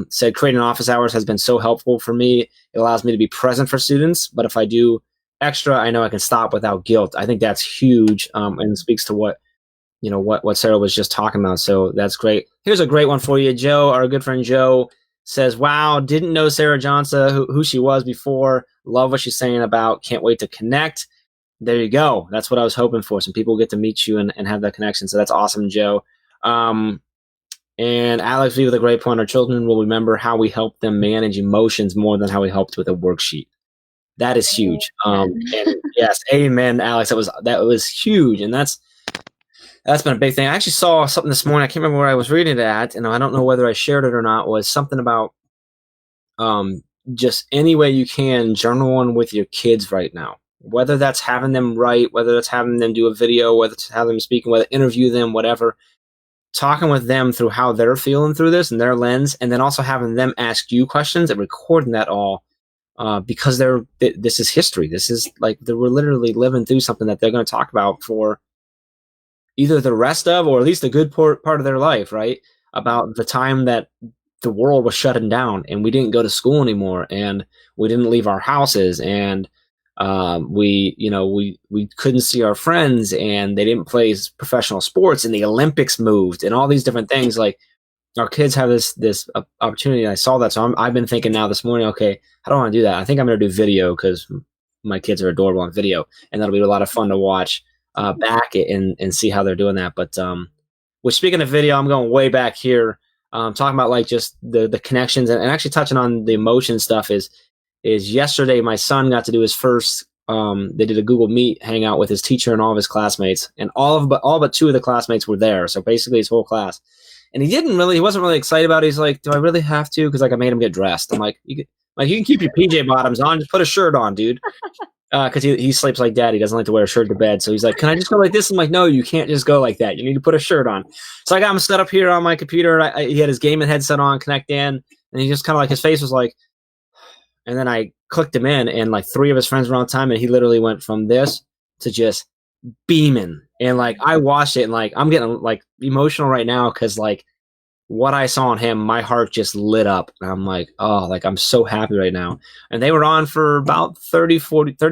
said, creating office hours has been so helpful for me. It allows me to be present for students, but if I do extra, I know I can stop without guilt. I think that's huge, and speaks to what Sarah was just talking about. So that's great. Here's a great one for you. Joe, our good friend Joe, says, wow, didn't know Sarah Johnson, who she was before. Love what she's saying about can't wait to connect. There you go. That's what I was hoping for. Some people get to meet you and have that connection. So that's awesome, Joe. And Alex V with a great point. Our children will remember how we helped them manage emotions more than how we helped with a worksheet. That is huge. And yes, amen, Alex. That was huge. And that's been a big thing. I actually saw something this morning. I can't remember where I was reading it at, and I don't know whether I shared it or not. Was something about just any way you can journal on with your kids right now. Whether that's having them write, whether that's having them do a video, whether it's having them speaking, whether interview them, whatever. Talking with them through how they're feeling through this and their lens, and then also having them ask you questions and recording that all, because this is history. This is like we're literally living through something that they're going to talk about for either the rest of, or at least a good part of their life, right? About the time that the world was shutting down and we didn't go to school anymore and we didn't leave our houses and we couldn't see our friends and they didn't play professional sports and the Olympics moved and all these different things. Like our kids have this opportunity. And I saw that. So I've been thinking now this morning, okay, I don't want to do that. I think I'm going to do video because my kids are adorable on video and that'll be a lot of fun to watch back and see how they're doing that. But speaking of video, I'm going way back here, talking about like just the connections and actually touching on the emotion stuff is yesterday my son got to do his first they did a Google Meet hangout with his teacher and all of his classmates, and all but 2 of the classmates were there, so basically his whole class. And he wasn't really excited about it. He's like, do I really have to? Because like I made him get dressed. I'm like, you can keep your PJ bottoms on, just put a shirt on, dude. Because he sleeps like dad. He doesn't like to wear a shirt to bed. So he's like, can I just go like this? I'm like, no, you can't just go like that. You need to put a shirt on. So I got him set up here on my computer. He had his gaming headset on, connect in, and he just kind of like, his face was like, and then I clicked him in, and like 3 of his friends were on time, and he literally went from this to just beaming. And like I watched it, and like I'm getting like emotional right now because like what I saw in him, my heart just lit up. And I'm like, oh, like I'm so happy right now. And they were on for about 30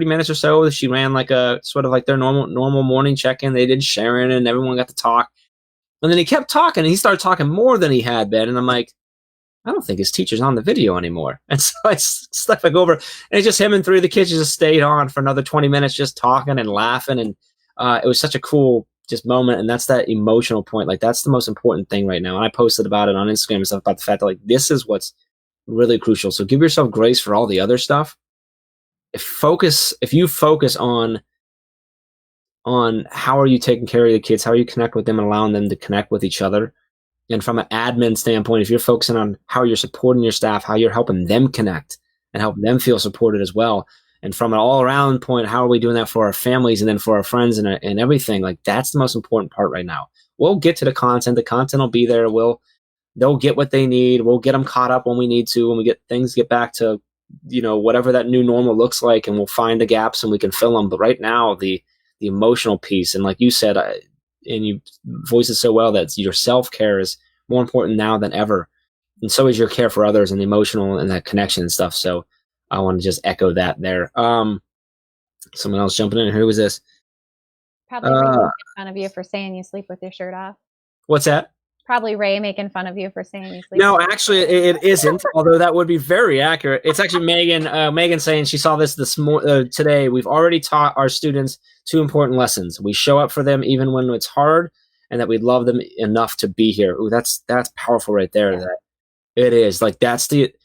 minutes or so. She ran like a sort of like their normal morning check-in. They did sharing and everyone got to talk. And then he kept talking and he started talking more than he had been. And I'm like, I don't think his teacher's on the video anymore. And so I stuck back over, and it's just him and 3 of the kids just stayed on for another 20 minutes, just talking and laughing. And it was such a cool just moment. And that's that emotional point. Like that's the most important thing right now. And I posted about it on Instagram and stuff about the fact that like this is what's really crucial. So give yourself grace for all the other stuff. If you focus on how are you taking care of the kids, how are you connect with them and allowing them to connect with each other. And from an admin standpoint, if you're focusing on how you're supporting your staff, how you're helping them connect and help them feel supported as well. And from an all around point, how are we doing that for our families and then for our friends and everything? Like that's the most important part right now. We'll get to the content. The content will be there. They'll get what they need. We'll get them caught up when we need to, when we get back to, whatever that new normal looks like, and we'll find the gaps and we can fill them. But right now, the emotional piece, and like you said, and you voiced it so well, that your self-care is more important now than ever. And so is your care for others and the emotional and that connection and stuff. So I want to just echo that there. Someone else jumping in. Who was this? Probably Ray making fun of you for saying you sleep with your shirt off. What's that? Probably Ray making fun of you for saying you sleep. No, actually, it isn't. Although that would be very accurate. It's actually Megan. Megan saying she saw this today. We've already taught our students 2 important lessons. We show up for them even when it's hard, and that we love them enough to be here. Ooh, that's powerful right there. Yeah. That it is like that's the.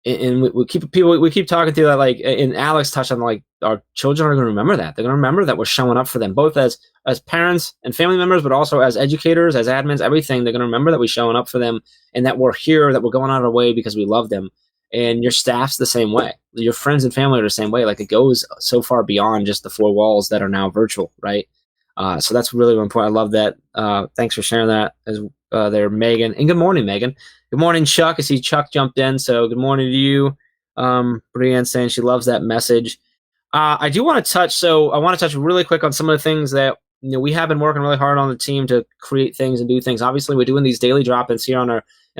And we keep talking through that, like, and Alex touched on, like, our children are going to remember that. They're going to remember that we're showing up for them, both as parents and family members, but also as educators, as admins, everything. They're going to remember that we're showing up for them and that we're here, that we're going out of our way because we love them. And your staff's the same way. Your friends and family are the same way. Like, it goes so far beyond just the 4 walls that are now virtual, right? So that's really important. I love that. Thanks for sharing that there, Megan. And good morning, Megan. Good morning, Chuck. I see Chuck jumped in, so good morning to you. Brianne saying she loves that message. I want to touch really quick on some of the things that we have been working really hard on the team to create things and do things. Obviously, we're doing these daily drop-ins here in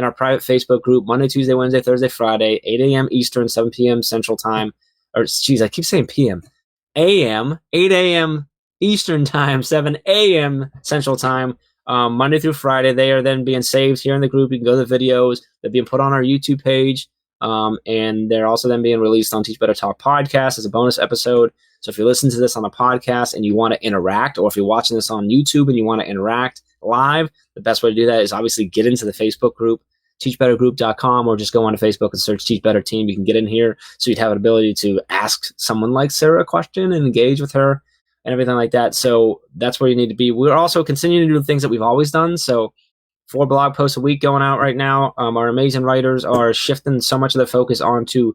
our private Facebook group, Monday, Tuesday, Wednesday, Thursday, Friday, 8 a.m. Eastern, 7 p.m. Central Time. Or, geez, I keep saying p.m. a.m., 8 a.m. Eastern Time, 7 a.m. Central Time. Monday through Friday. They are then being saved here in the group. You can go to the videos. They're being put on our YouTube page. And they're also then being released on Teach Better Talk podcast as a bonus episode. So if you listen to this on a podcast and you want to interact, or if you're watching this on YouTube and you want to interact live, the best way to do that is obviously get into the Facebook group, teachbettergroup.com, or just go onto Facebook and search Teach Better Team. You can get in here so you'd have an ability to ask someone like Sarah a question and engage with her and everything like that. So that's where you need to be. We're also continuing to do things that we've always done. So 4 blog posts a week going out right now. Our amazing writers are shifting so much of the focus onto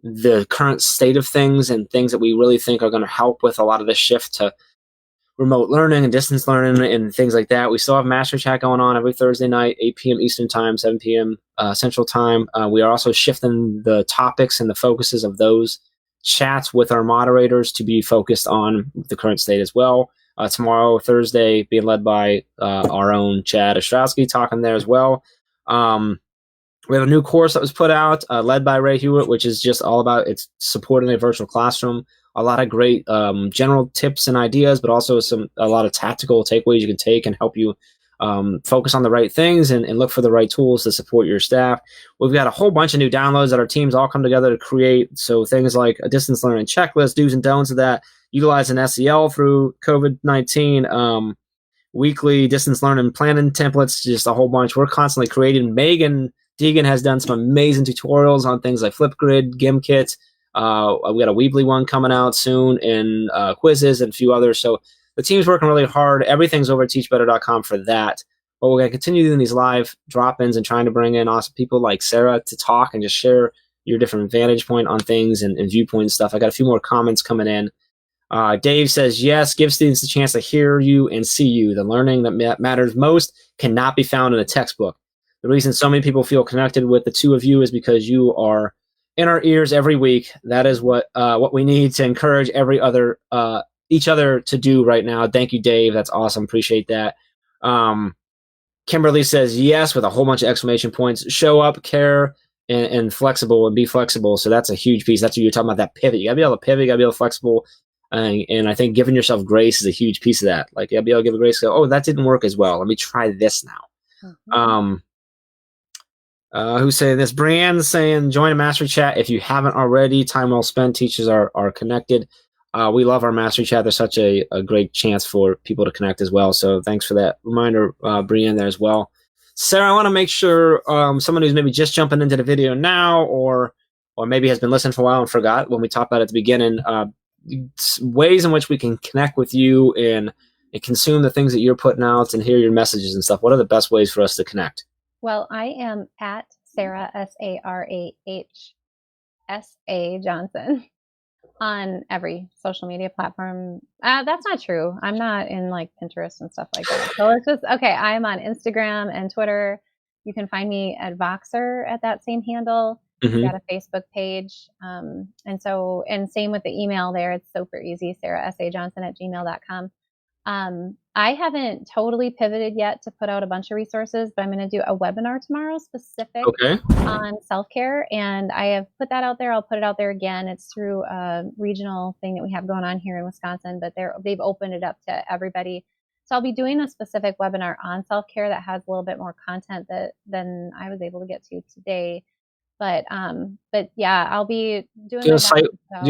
the current state of things and things that we really think are going to help with a lot of the shift to remote learning and distance learning and things like that. We still have Master Chat going on every Thursday night, 8 p.m. Eastern Time, 7 p.m. Central Time. We are also shifting the topics and the focuses of those chats with our moderators to be focused on the current state as well. Tomorrow, Thursday, being led by our own Chad Ostrowski, talking there as well. We have a new course that was put out, led by Ray Hewitt, which is just all about it's supporting a virtual classroom. A lot of great general tips and ideas, but also a lot of tactical takeaways you can take and help you focus on the right things and look for the right tools to support your staff. We've got a whole bunch of new downloads that our teams all come together to create. So things like a distance learning checklist, do's and don'ts of that, utilizing SEL through COVID-19, weekly distance learning planning templates, just a whole bunch. We're constantly creating. Megan Deegan has done some amazing tutorials on things like Flipgrid, GimKit. We got a Weebly one coming out soon, and quizzes and a few others. So the team's working really hard. Everything's over at teachbetter.com for that. But we're going to continue doing these live drop-ins and trying to bring in awesome people like Sarah to talk and just share your different vantage point on things and viewpoint and stuff. I got a few more comments coming in. Dave says, yes, give students a chance to hear you and see you. The learning that matters most cannot be found in a textbook. The reason so many people feel connected with the two of you is because you are in our ears every week. That is what we need to encourage each other to do right now. Thank you, Dave. That's awesome. Appreciate that. Kimberly says yes with a whole bunch of exclamation points. Show up, care, and flexible, and be flexible. So that's a huge piece. That's what you're talking about, that pivot. You got to be able to pivot. You got to be able to be flexible. And I think giving yourself grace is a huge piece of that. Like, you got to be able to give a grace. Go, oh, that didn't work as well. Let me try this now. Mm-hmm. Who's saying this? Brianne's saying, join a mastery chat if you haven't already. Time well spent. Teachers are connected. We love our mastery chat. There's such a great chance for people to connect as well. So thanks for that reminder, Brienne, there as well. Sarah, I want to make sure someone who's maybe just jumping into the video now, or maybe has been listening for a while and forgot when we talked about it at the beginning, ways in which we can connect with you and consume the things that you're putting out and hear your messages and stuff. What are the best ways for us to connect? Well, I am at Sarah, SARAHSA Johnson, on every social media platform. That's not true. I'm not in like Pinterest and stuff like that. So it's just, okay, I'm on Instagram and Twitter. You can find me at Voxer at that same handle. Mhm. Got a Facebook page. And same with the email there. It's super easy, sarahsajohnson@gmail.com. I haven't totally pivoted yet to put out a bunch of resources, but I'm going to do a webinar tomorrow specific on self-care. And I have put that out there. I'll put it out there again. It's through a regional thing that we have going on here in Wisconsin, but they've opened it up to everybody. So I'll be doing a specific webinar on self-care that has a little bit more content than I was able to get to today. But yeah, I'll be doing. Do you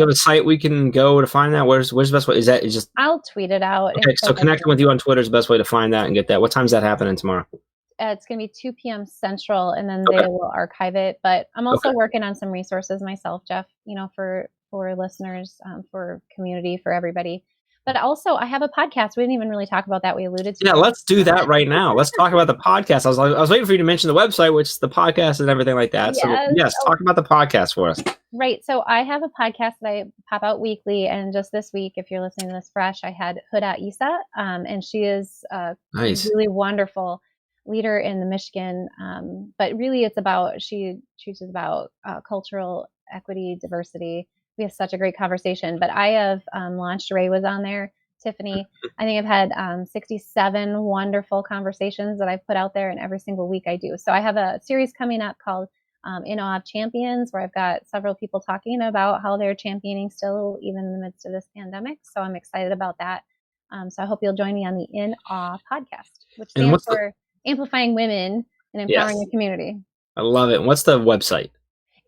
have a site we can go to find that? Where's the best way? Is that just? I'll tweet it out. Okay, so connecting with you on Twitter is the best way to find that and get that. What time is that happening tomorrow? It's going to be 2 p.m. Central, and then they will archive it. But I'm also working on some resources myself, Jeff. For listeners, for community, for everybody. But also, I have a podcast. We didn't even really talk about that. We alluded to. Yeah, let's do that right now. Let's talk about the podcast. I was waiting for you to mention the website, which is the podcast and everything like that. Yes. So yes, talk about the podcast for us. Right. So I have a podcast that I pop out weekly, and just this week, if you're listening to this fresh, I had Huda Isa, and she is a really wonderful leader in the Michigan. But really, she teaches about cultural equity, diversity. We have such a great conversation. But I have launched, Ray was on there, Tiffany. I think I've had 67 wonderful conversations that I've put out there, and every single week I do. So I have a series coming up called In Awe of Champions, where I've got several people talking about how they're championing still, even in the midst of this pandemic. So I'm excited about that. So I hope you'll join me on the In Awe podcast, which stands for Amplifying Women and Empowering the Community. I love it. And what's the website?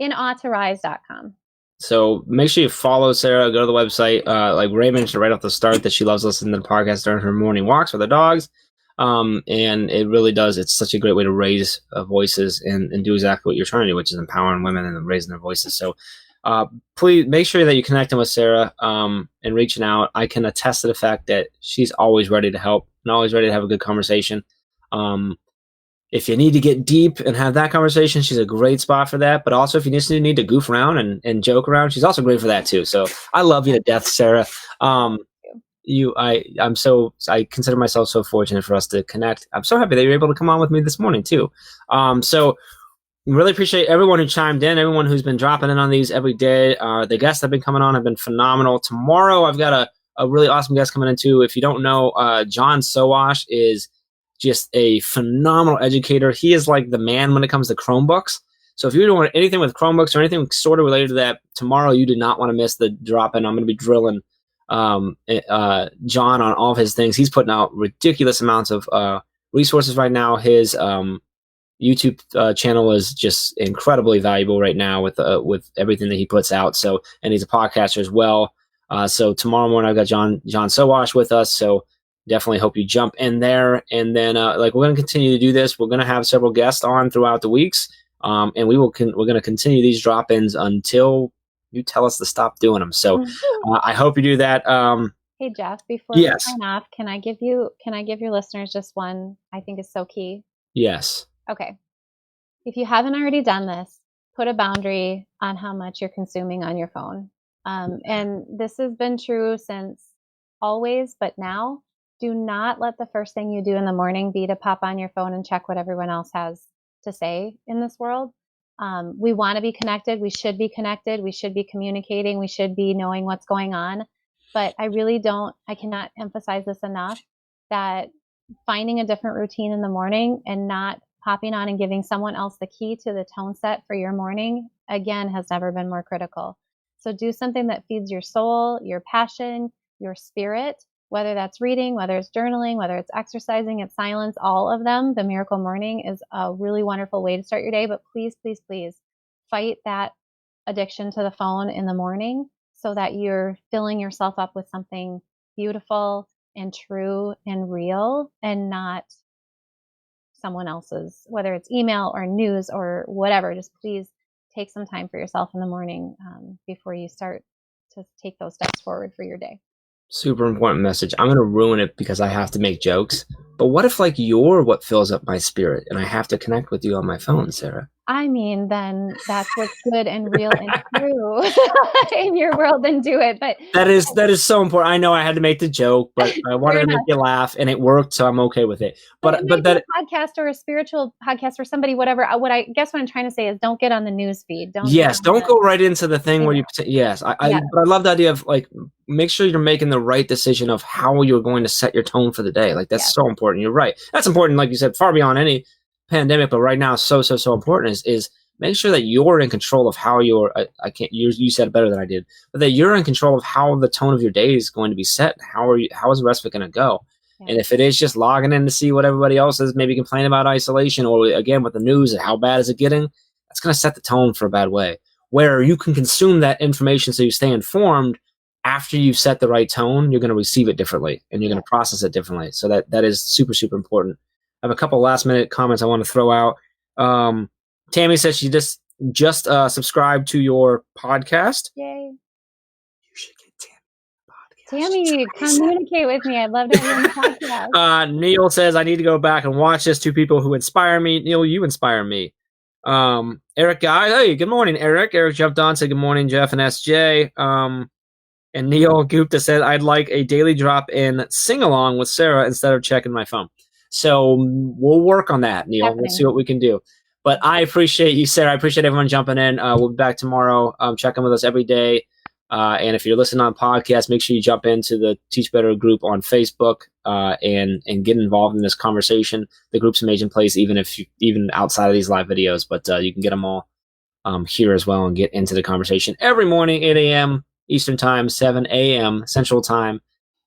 InAweToRise.com. So make sure you follow Sarah. Go to the website. Like Ray mentioned right off the start, that she loves listening to the podcast during her morning walks with her dogs. And it really does. It's such a great way to raise voices and do exactly what you're trying to do, which is empowering women and raising their voices. So please make sure that you're connecting with Sarah and reaching out. I can attest to the fact that she's always ready to help and always ready to have a good conversation. If you need to get deep and have that conversation, she's a great spot for that. But also, if you just need to goof around and joke around, she's also great for that too. So I love you to death, Sarah. I consider myself so fortunate for us to connect. I'm so happy that you're able to come on with me this morning too. So really appreciate everyone who chimed in, everyone who's been dropping in on these every day. The guests that have been coming on have been phenomenal. Tomorrow, I've got a really awesome guest coming in too. If you don't know, John Sowash is just a phenomenal educator. He is like the man when it comes to Chromebooks. So if you're doing anything with Chromebooks or anything sort of related to that, tomorrow you do not want to miss the drop-in. I'm going to be drilling John on all of his things. He's putting out ridiculous amounts of resources right now. His YouTube channel is just incredibly valuable right now with everything that he puts out. So, and he's a podcaster as well. So tomorrow morning I've got John Sowash with us. So definitely hope you jump in there. And then we're going to continue to do this. We're going to have several guests on throughout the weeks. And we're going to continue these drop-ins until you tell us to stop doing them. So I hope you do that. Hey Jeff, before we sign off, can I give your listeners just one I think is so key? Yes. Okay. If you haven't already done this, put a boundary on how much you're consuming on your phone. And this has been true since always, but now do not let the first thing you do in the morning be to pop on your phone and check what everyone else has to say in this world. We want to be connected. We should be connected. We should be communicating. We should be knowing what's going on. But I cannot emphasize this enough, that finding a different routine in the morning and not popping on and giving someone else the key to the tone set for your morning, again, has never been more critical. So do something that feeds your soul, your passion, your spirit, whether that's reading, whether it's journaling, whether it's exercising, it's silence, all of them. The Miracle Morning is a really wonderful way to start your day. But please, please, please fight that addiction to the phone in the morning. so that you're filling yourself up with something beautiful and true and real, and not someone else's, whether it's email or news or whatever. Just please take some time for yourself in the morning before you start to take those steps forward for your day. Super important message. I'm going to ruin it because I have to make jokes. But what if like you're what fills up my spirit and I have to connect with you on my phone, Sarah? I mean, then that's what's good and real and true in your world, then do it. But that is so important. I know I had to make the joke, but I wanted to make you laugh and it worked, so I'm okay with it. But that a podcast or a spiritual podcast or somebody, whatever. What I'm trying to say is don't get on the news feed. Don't go right into the thing where you but I love the idea of like make sure you're making the right decision of how you're going to set your tone for the day. Like that's so important. You're right. That's important, like you said, far beyond any pandemic, but right now so important is make sure that you're in control of how you said it better than I did, but that you're in control of how the tone of your day is going to be set. How is the rest of it going to go? And if it is just logging in to see what everybody else is maybe complaining about isolation, or again with the news and how bad is it getting, that's going to set the tone for a bad way. Where you can consume that information so you stay informed, after you've set the right tone, you're going to receive it differently and you're going to process it differently. So that is super important. I have a couple last minute comments I want to throw out. Tammy says she just subscribed to your podcast. Yay. You should get Tammy Tammy, communicate with me. I'd love to have you on the podcast. Neil says I need to go back and watch this. Two people who inspire me. Neil, you inspire me. Eric Guy, hey, good morning, Eric. Eric jumped on, said good morning, Jeff and SJ. And Neil Gupta said I'd like a daily drop-in sing-along with Sarah instead of checking my phone. So we'll work on that, Neil. We'll see what we can do. But I appreciate you, Sarah. I appreciate everyone jumping in. We'll be back tomorrow. Check in with us every day. And if you're listening on podcast, make sure you jump into the Teach Better group on Facebook and get involved in this conversation. The group's amazing place, even outside of these live videos. But you can get them all here as well and get into the conversation every morning, 8 a.m. Eastern Time, 7 a.m. Central Time.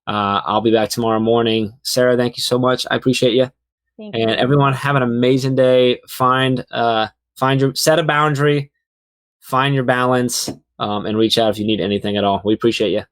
I'll be back tomorrow morning. Sarah, thank you so much. I appreciate you. Thank you. And everyone, have an amazing day. Set a boundary, find your balance, and reach out if you need anything at all. We appreciate you.